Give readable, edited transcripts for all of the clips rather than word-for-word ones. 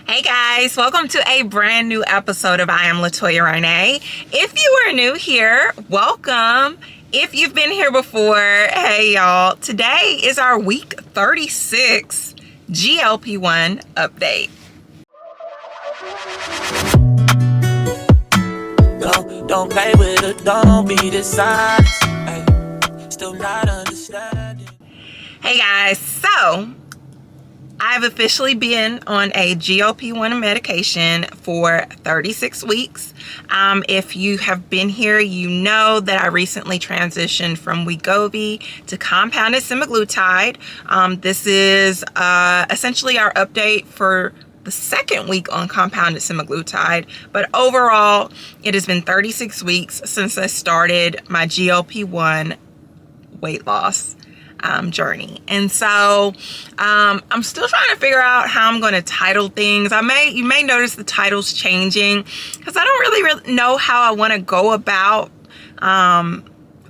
Hey guys, welcome to a brand new episode of I Am LaToya Rena. If you are new here, welcome. If you've been here before, hey y'all, today is our week 36 GLP-1 update. Don't play with it, don't be dishonest. Still not understanding. Hey guys, so I've officially been on a GLP-1 medication for 36 weeks. If you have been here, you know that I recently transitioned from Wegovy to compounded semaglutide. This is essentially our update for the second week on compounded semaglutide, but overall, it has been 36 weeks since I started my GLP-1 weight loss journey. And so I'm still trying to figure out how I'm going to title things. You may notice the titles changing because I don't really know how I want to go about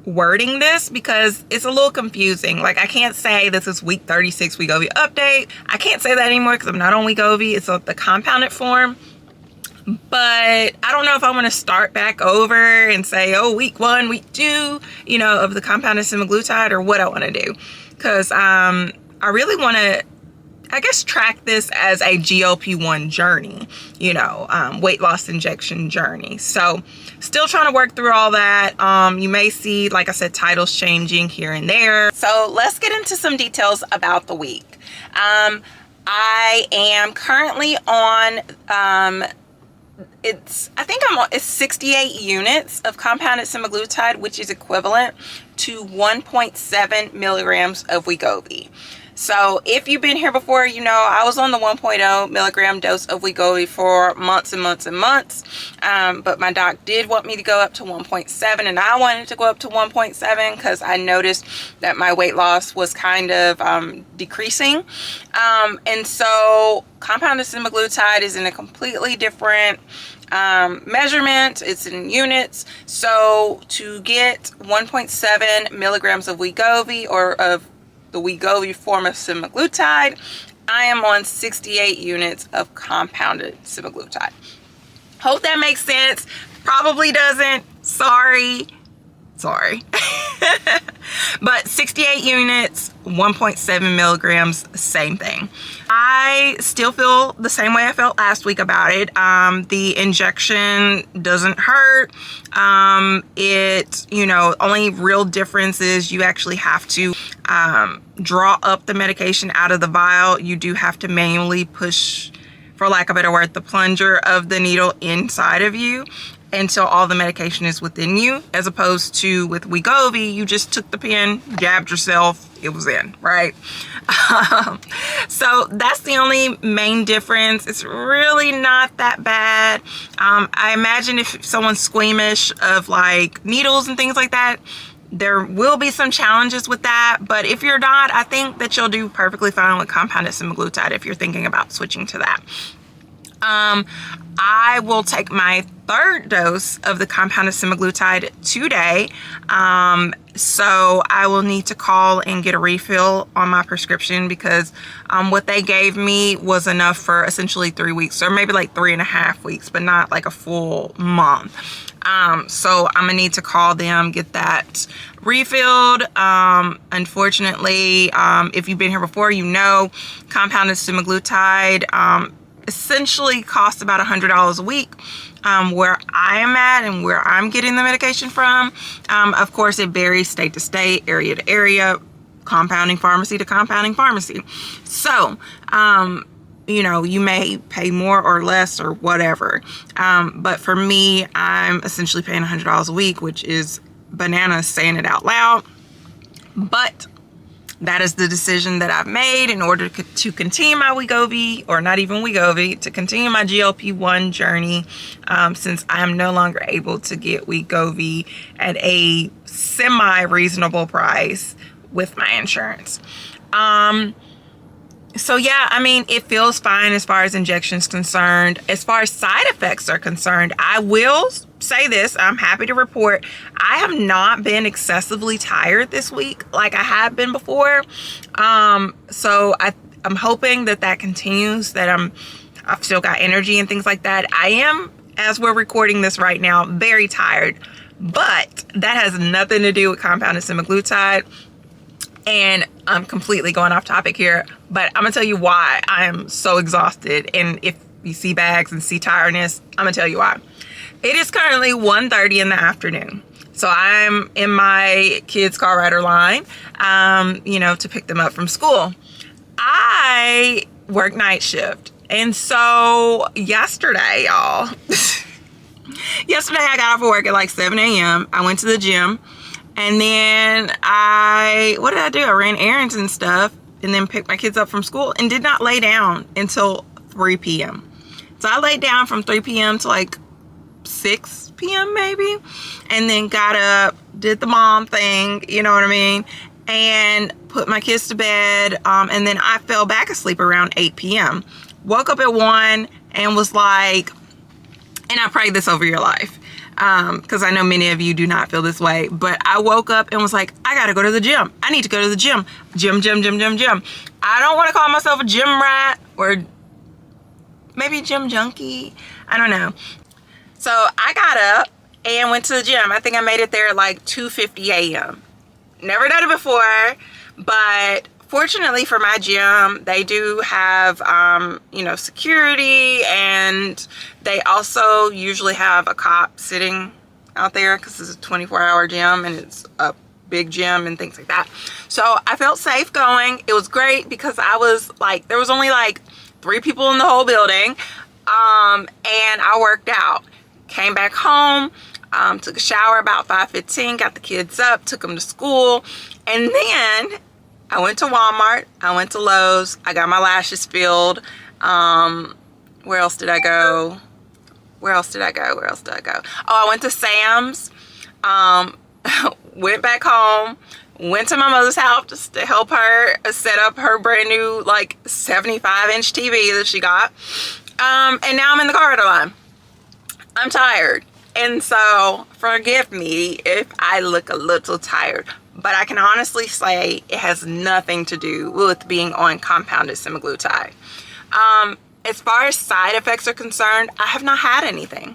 wording this, because it's a little confusing. Like, I can't say this is week 36 Wegovy update. I can't say that anymore because I'm not on Wegovy. It's the compounded form. But I don't know if I want to start back over and say, oh, week 1, week 2, of the compounded semaglutide, or what I want to do. Because I really want to, I guess, track this as a GLP-1 journey, weight loss injection journey. So still trying to work through all that. You may see, like I said, titles changing here and there. So let's get into some details about the week. I am currently on it's 68 units of compounded semaglutide, which is equivalent to 1.7 milligrams of Wegovy. So if you've been here before, I was on the 1.0 milligram dose of Wegovy for months and months and months. But my doc did want me to go up to 1.7, and I wanted to go up to 1.7 because I noticed that my weight loss was kind of decreasing. And so compounded semaglutide is in a completely different measurement. It's in units. So to get 1.7 milligrams of Wegovy, or of the Wegovy form of semaglutide, I am on 68 units of compounded semaglutide. Hope that makes sense. Probably doesn't. Sorry. But 68 units, 1.7 milligrams, same thing. I still feel the same way I felt last week about it. The injection doesn't hurt. Only real difference is you actually have to draw up the medication out of the vial. You do have to manually push, for lack of a better word, the plunger of the needle inside of you until all the medication is within you, as opposed to with Wegovy, you just took the pen, jabbed yourself, it was in, right? So that's the only main difference. It's really not that bad. I imagine if someone's squeamish of like needles and things like that, there will be some challenges with that. But if you're not, I think that you'll do perfectly fine with compounded semaglutide if you're thinking about switching to that. I will take my 3rd dose of the compounded semaglutide today. So I will need to call and get a refill on my prescription, because what they gave me was enough for essentially 3 weeks, or maybe like 3.5 weeks, but not like a full month. So I'm gonna need to call them, get that refilled. Unfortunately, if you've been here before, compounded semaglutide essentially costs about $100 a week. Where I am at and where I'm getting the medication from. Of course, it varies state to state, area to area, compounding pharmacy to compounding pharmacy. So, you may pay more or less or whatever. But for me, I'm essentially paying $100 a week, which is bananas saying it out loud. But that is the decision that I've made in order to continue my Wegovy, or not even Wegovy, to continue my GLP-1 journey, since I am no longer able to get Wegovy at a semi-reasonable price with my insurance. So yeah, it feels fine as far as injections concerned. As far as side effects are concerned, I will say this, I'm happy to report, I have not been excessively tired this week like I have been before. So I'm hoping that continues, that I've still got energy and things like that. I am, as we're recording this right now, very tired, but that has nothing to do with compounded semaglutide. And I'm completely going off topic here, but I'm gonna tell you why I am so exhausted. And if you see bags and see tiredness, I'm gonna tell you why. It is currently 1:30 in the afternoon. So I'm in my kids' car rider line, to pick them up from school. I work night shift. And so yesterday, y'all, yesterday I got off of work at like 7 a.m. I went to the gym. And then what did I do? I ran errands and stuff and then picked my kids up from school and did not lay down until 3 p.m. So I laid down from 3 p.m. to like 6 p.m. maybe, and then got up, did the mom thing, you know what I mean? And put my kids to bed. And then I fell back asleep around 8 p.m. Woke up at 1 and was like, and I prayed this over your life. Because I know many of you do not feel this way, but I woke up and was like, I gotta go to the gym. I need to go to the gym. Gym. I don't want to call myself a gym rat or maybe gym junkie. I don't know. So I got up and went to the gym. I think I made it there at like 2:50 a.m. Never done it before, but fortunately for my gym, they do have, security, and they also usually have a cop sitting out there because it's a 24-hour gym and it's a big gym and things like that. So I felt safe going. It was great because I was like, there was only like 3 people in the whole building, and I worked out. Came back home, took a shower about 5:15, got the kids up, took them to school, and then I went to Walmart, I went to Lowe's, I got my lashes filled. Where else did I go? Oh, I went to Sam's, went back home, went to my mother's house just to help her set up her brand new like 75-inch TV that she got. And now I'm in the car line. I'm tired. And so forgive me if I look a little tired, but I can honestly say it has nothing to do with being on compounded semaglutide. As far as side effects are concerned, I have not had anything.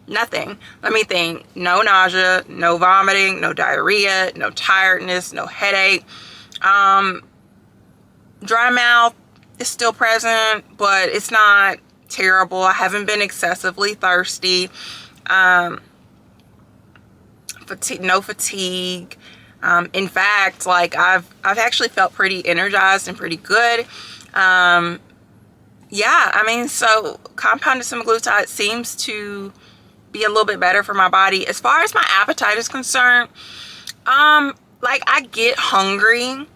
Nothing. Let me think. No nausea, no vomiting, no diarrhea, no tiredness, no headache. Dry mouth is still present, but it's not terrible. I haven't been excessively thirsty. No fatigue. In fact, like I've actually felt pretty energized and pretty good. Yeah, I mean, so compounded semaglutide seems to be a little bit better for my body. As far as my appetite is concerned, like I get hungry,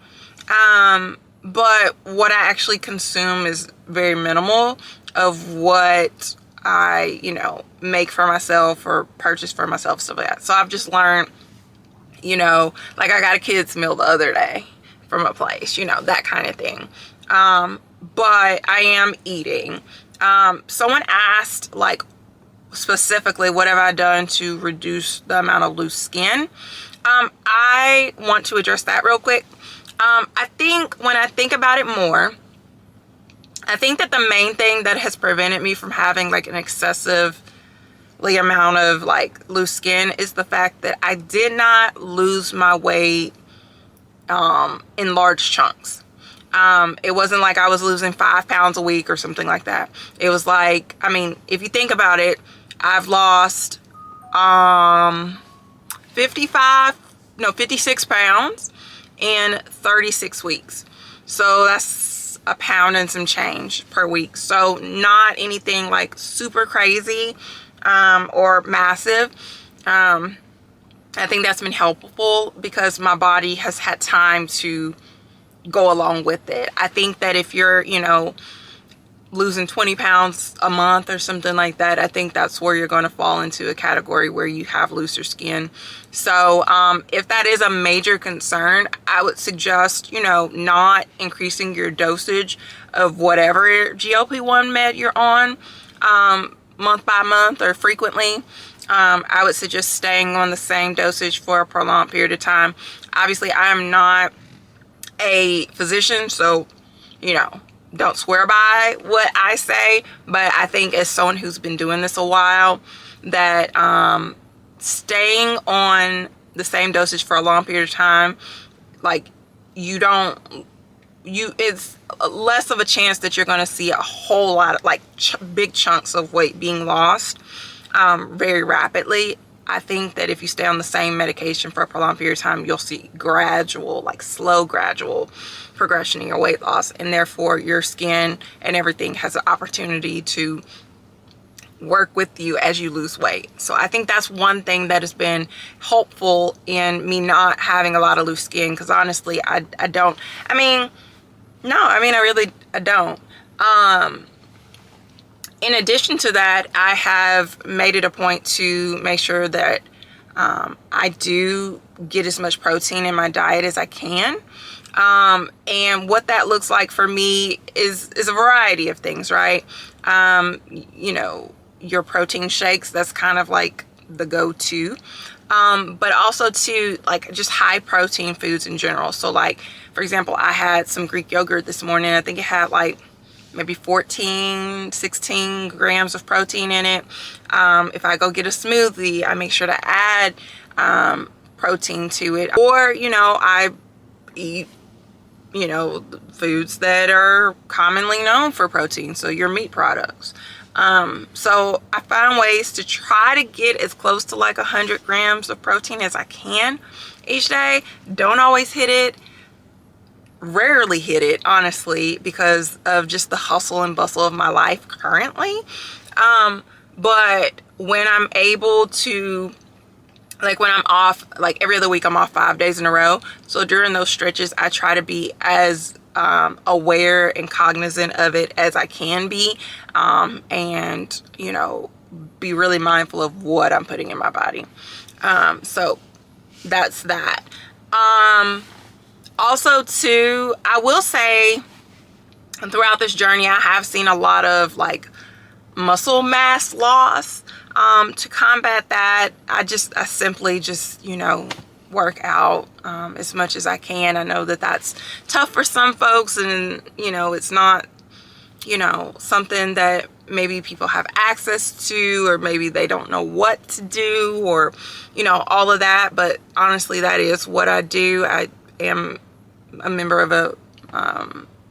but what I actually consume is very minimal of what I, make for myself or purchase for myself, stuff like that. So I've just learned, like I got a kid's meal the other day from a place, that kind of thing. But I am eating. Someone asked, like, specifically, what have I done to reduce the amount of loose skin? I want to address that real quick. I think when I think about it more, I think that the main thing that has prevented me from having like an excessively amount of like loose skin is the fact that I did not lose my weight in large chunks. It wasn't like I was losing 5 pounds a week or something like that. It was like, I mean, if you think about it, I've lost 56 pounds in 36 weeks. So that's a pound and some change per week. So not anything like super crazy or massive. I think that's been helpful because my body has had time to go along with it. I think that if you're, losing 20 pounds a month or something like that, I think that's where you're going to fall into a category where you have looser skin. So if that is a major concern, I would suggest, not increasing your dosage of whatever GLP-1 med you're on month by month or frequently. I would suggest staying on the same dosage for a prolonged period of time. Obviously, I am not a physician, so don't swear by what I say, but I think as someone who's been doing this a while, that staying on the same dosage for a long period of time, like it's less of a chance that you're going to see a whole lot of like big chunks of weight being lost very rapidly. I think that if you stay on the same medication for a prolonged period of time, you'll see gradual, like slow, gradual progression in your weight loss, and therefore your skin and everything has an opportunity to work with you as you lose weight. So I think that's one thing that has been helpful in me not having a lot of loose skin, because honestly, I don't. I don't. In addition to that, I have made it a point to make sure that I do get as much protein in my diet as I can. And what that looks like for me is a variety of things, right? You know, your protein shakes, that's kind of like the go-to. But also too, like just high protein foods in general. So like, for example, I had some Greek yogurt this morning. I think it had like maybe 14, 16 grams of protein in it. If I go get a smoothie, I make sure to add protein to it. Or, you know, I eat, you know, foods that are commonly known for protein. So your meat products. So I find ways to try to get as close to like 100 grams of protein as I can each day. Don't always hit it. Rarely hit it, honestly, because of just the hustle and bustle of my life currently. But when I'm able to, like when I'm off, like every other week I'm off 5 days in a row. So during those stretches, I try to be as aware and cognizant of it as I can be. And, you know, be really mindful of what I'm putting in my body. So that's that. Also too, I will say throughout this journey, I have seen a lot of like muscle mass loss. To combat that, I simply just, you know, work out as much as I can. I know that that's tough for some folks, and, you know, it's not, you know, something that maybe people have access to, or maybe they don't know what to do, or, you know, all of that. But honestly, that is what I do. I am a member of a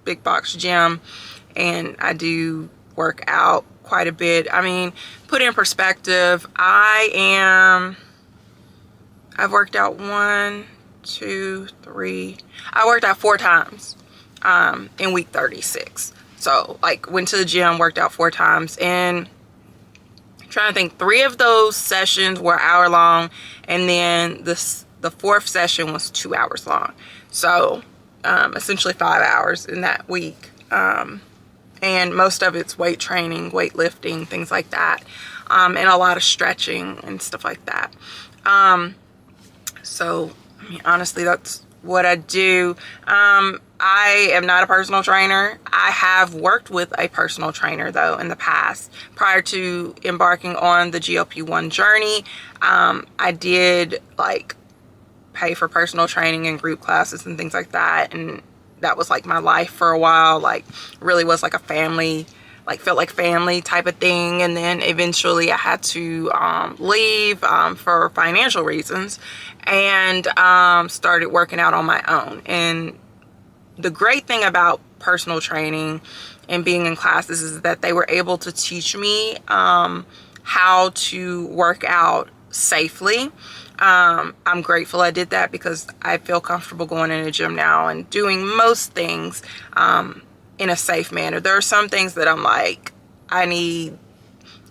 big box gym, and I do work out quite a bit. I mean, put in perspective, I've worked out 1, 2, 3, I worked out 4 times in week 36. So like went to the gym, worked out 4 times, and I'm trying to think, 3 of those sessions were hour long, and then the 4th session was 2 hours long. So essentially 5 hours in that week. And most of it's weight training, weightlifting, things like that. And a lot of stretching and stuff like that. So, I mean, honestly, that's what I do. I am not a personal trainer. I have worked with a personal trainer though in the past. Prior to embarking on the GLP-1 journey, I did like pay for personal training and group classes and things like that, and that was like my life for a while. Like really was like a family, like felt like family type of thing. And then eventually I had to leave for financial reasons, and started working out on my own. And the great thing about personal training and being in classes is that they were able to teach me how to work out safely. I'm grateful I did that, because I feel comfortable going in a gym now and doing most things in a safe manner. There are some things that I'm like, I need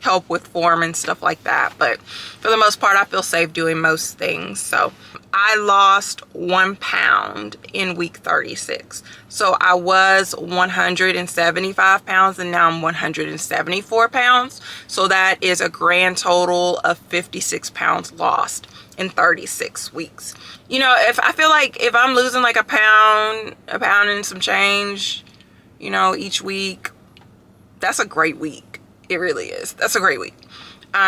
help with form and stuff like that, but for the most part I feel safe doing most things. So I lost 1 pound in week 36. So I was 175 pounds and now I'm 174 pounds. So that is a grand total of 56 pounds lost in 36 weeks. You know, if I feel like if I'm losing like a pound and some change, you know, each week, that's a great week. It really is. That's a great week. So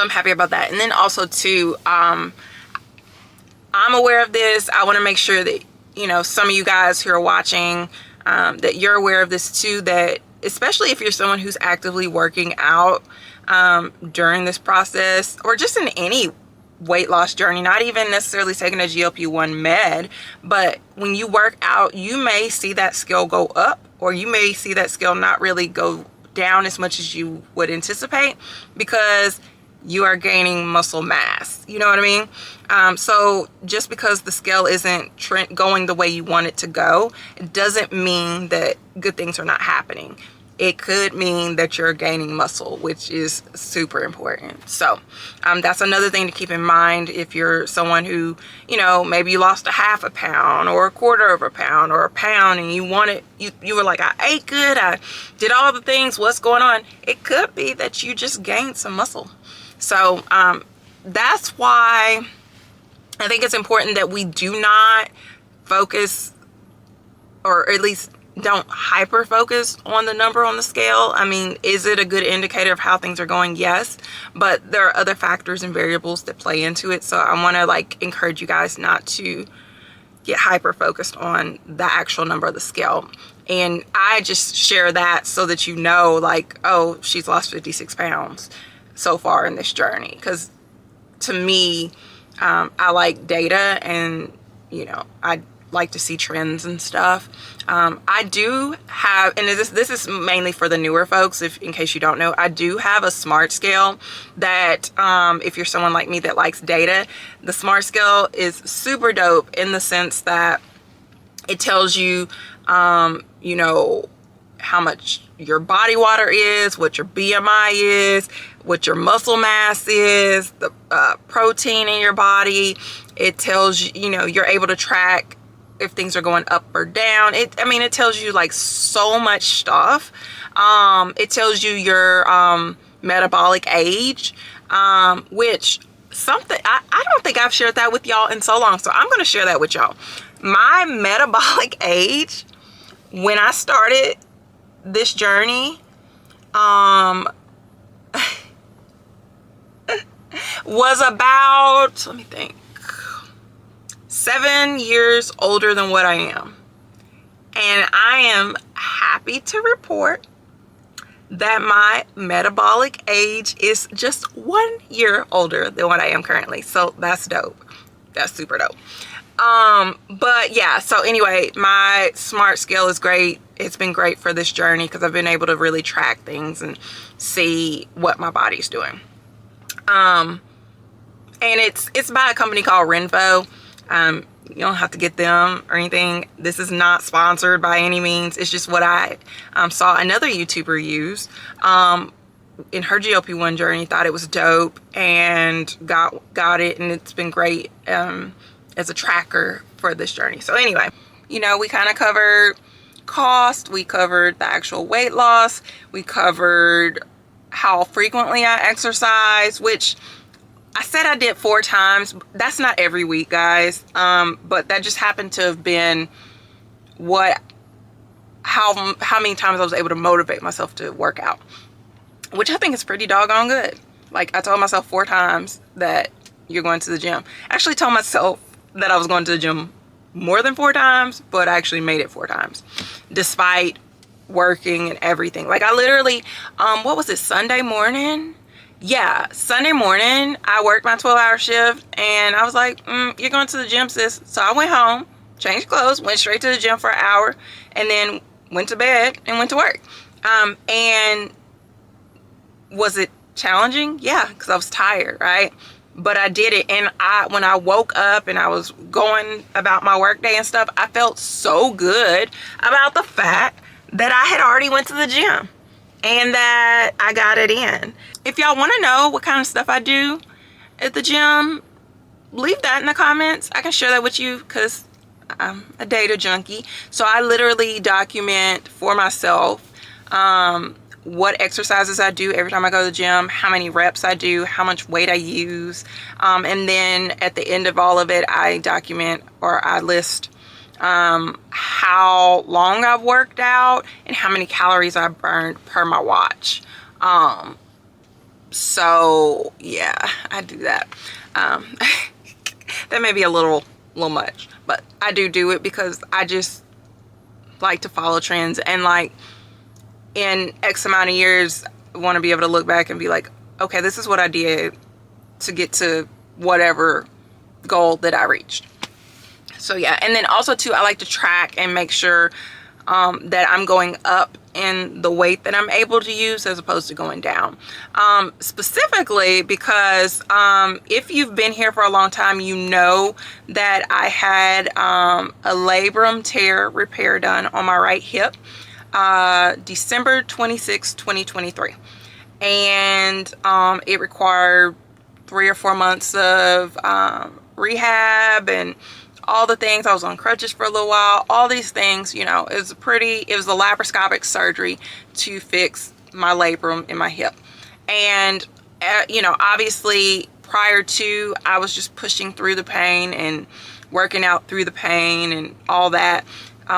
I'm happy about that. And then also too, I'm aware of this. I want to make sure that, you know, some of you guys who are watching that you're aware of this too, that especially if you're someone who's actively working out during this process, or just in any weight loss journey, not even necessarily taking a GLP-1 med, but when you work out, you may see that scale go up, or you may see that scale not really go down as much as you would anticipate, because you are gaining muscle mass. You know what I mean? So just because the scale isn't going the way you want it to go, it doesn't mean that good things are not happening. It could mean that you're gaining muscle, which is super important. So that's another thing to keep in mind if you're someone who, you know, maybe you lost a half a pound or a quarter of a pound or a pound, and you wanted, you were like, I ate good, I did all the things, what's going on? It could be that you just gained some muscle. So that's why I think it's important that we do not focus, or at least don't hyper focus on the number on the scale. I mean, is it a good indicator of how things are going? Yes, but there are other factors and variables that play into it. So I want to like encourage you guys not to get hyper focused on the actual number of the scale. And I just share that so that you know, like, oh, she's lost 56 pounds so far in this journey. Because to me, I like data, and you know, I like to see trends and stuff. I do have, and this is mainly for the newer folks, in case you don't know, I do have a smart scale that if you're someone like me that likes data, the smart scale is super dope in the sense that it tells you, you know, how much your body water is, what your BMI is, what your muscle mass is, the protein in your body. It tells you, you know, you're able to track if things are going up or down. I mean, it tells you like so much stuff. It tells you your metabolic age, which something, I don't think I've shared that with y'all in so long. So I'm going to share that with y'all. My metabolic age when I started this journey was about, let me think, 7 years older than what I am. And I am happy to report that my metabolic age is just 1 year older than what I am currently. So that's dope. That's super dope. But yeah, so anyway, my smart scale is great. It's been great for this journey because I've been able to really track things and see what my body's doing. And it's by a company called Renfo. You don't have to get them or anything. This is not sponsored by any means. It's just what I saw another YouTuber use in her GLP-1 journey, thought it was dope, and got it, and it's been great as a tracker for this journey. So anyway, you know, we kind of covered cost, we covered the actual weight loss, we covered how frequently I exercise, which I said I did 4 times. That's not every week, guys. But that just happened to have been how many times I was able to motivate myself to work out, which I think is pretty doggone good. Like, I told myself 4 times that you're going to the gym. I actually told myself that I was going to the gym more than 4 times, but I actually made it 4 times despite working and everything. Like, I literally, what was it, Sunday morning? Yeah, Sunday morning, I worked my 12-hour shift, and I was like, you're going to the gym, sis. So I went home, changed clothes, went straight to the gym for an hour, and then went to bed and went to work. And was it challenging? Yeah, because I was tired, right? But I did it, and when I woke up and I was going about my work day and stuff, I felt so good about the fact that I had already went to the gym and that I got it in. If y'all want to know what kind of stuff I do at the gym, leave that in the comments. I can share that with you because I'm a data junkie. So I literally document for myself what exercises I do every time I go to the gym, how many reps I do, how much weight I use. And then at the end of all of it, I document, or I list how long I've worked out and how many calories I burned per my watch. So yeah, I do that. That may be a little much, but I do it because like to follow trends, and like in X amount of years want to be able to look back and be like, okay, this is what I did to get to whatever goal that I reached. So yeah, and then also too, I like to track and make sure that I'm going up in the weight that I'm able to use as opposed to going down. Specifically because if you've been here for a long time, you know that I had a labrum tear repair done on my right hip December 26, 2023. And it required 3 or 4 months of rehab and all the things. I was on crutches for a little while, all these things, you know. It was a laparoscopic surgery to fix my labrum in my hip. And you know, obviously prior to, I was just pushing through the pain and working out through the pain and all that.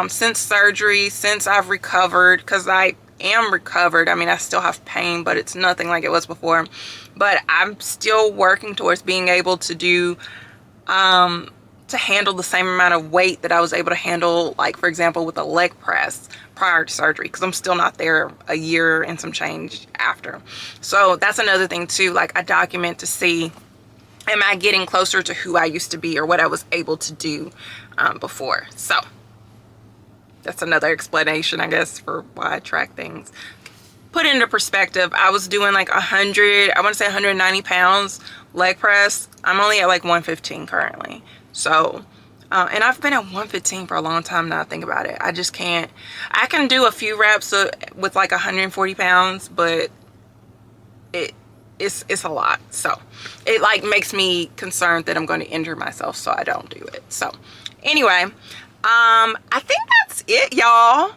Since surgery, since I've recovered, because I am recovered, I mean, I still have pain, but it's nothing like it was before. But I'm still working towards being able to do to handle the same amount of weight that I was able to handle, like for example with a leg press prior to surgery, because I'm still not there a year and some change after. So that's another thing too, like I document to see, am I getting closer to who I used to be or what I was able to do before. So that's another explanation, I guess, for why I track things. Put into perspective, I was doing like 190 pounds leg press. I'm only at like 115 currently. So, and I've been at 115 for a long time now, think about it. I just can't. I can do a few reps with like 140 pounds, but it's a lot. So it like makes me concerned that I'm going to injure myself, so I don't do it. So anyway, I think that's it, y'all.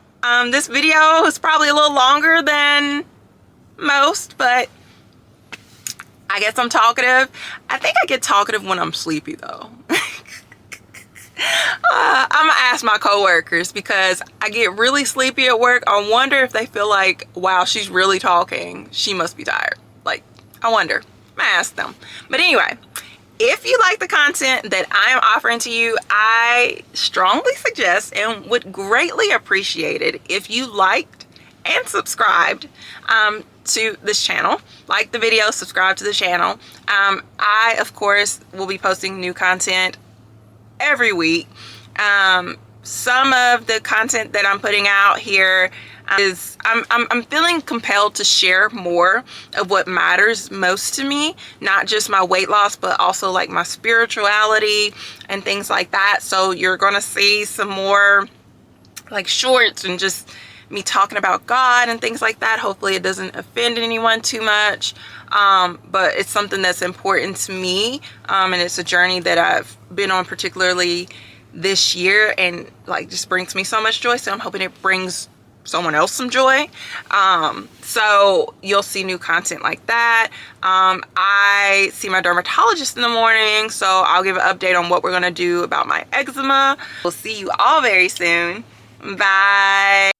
This video is probably a little longer than most, but I guess I'm talkative. I think I get talkative when I'm sleepy though. I'm gonna ask my coworkers, because I get really sleepy at work. I wonder if they feel like, wow, she's really talking, she must be tired. Like, I wonder. I'm gonna ask them. But anyway, if you like the content that I am offering to you, I strongly suggest and would greatly appreciate it if you liked and subscribed to this channel. Like the video, subscribe to the channel. I of course will be posting new content every week. Some of the content that I'm putting out here is I'm feeling compelled to share more of what matters most to me, not just my weight loss, but also like my spirituality and things like that. So you're gonna see some more like shorts and just me talking about God and things like that. Hopefully it doesn't offend anyone too much, but it's something that's important to me, and it's a journey that I've been on particularly this year, and like just brings me so much joy. So I'm hoping it brings someone else some joy. So you'll see new content like that. I see my dermatologist in the morning, so I'll give an update on what we're gonna do about my eczema. We'll see you all very soon. Bye.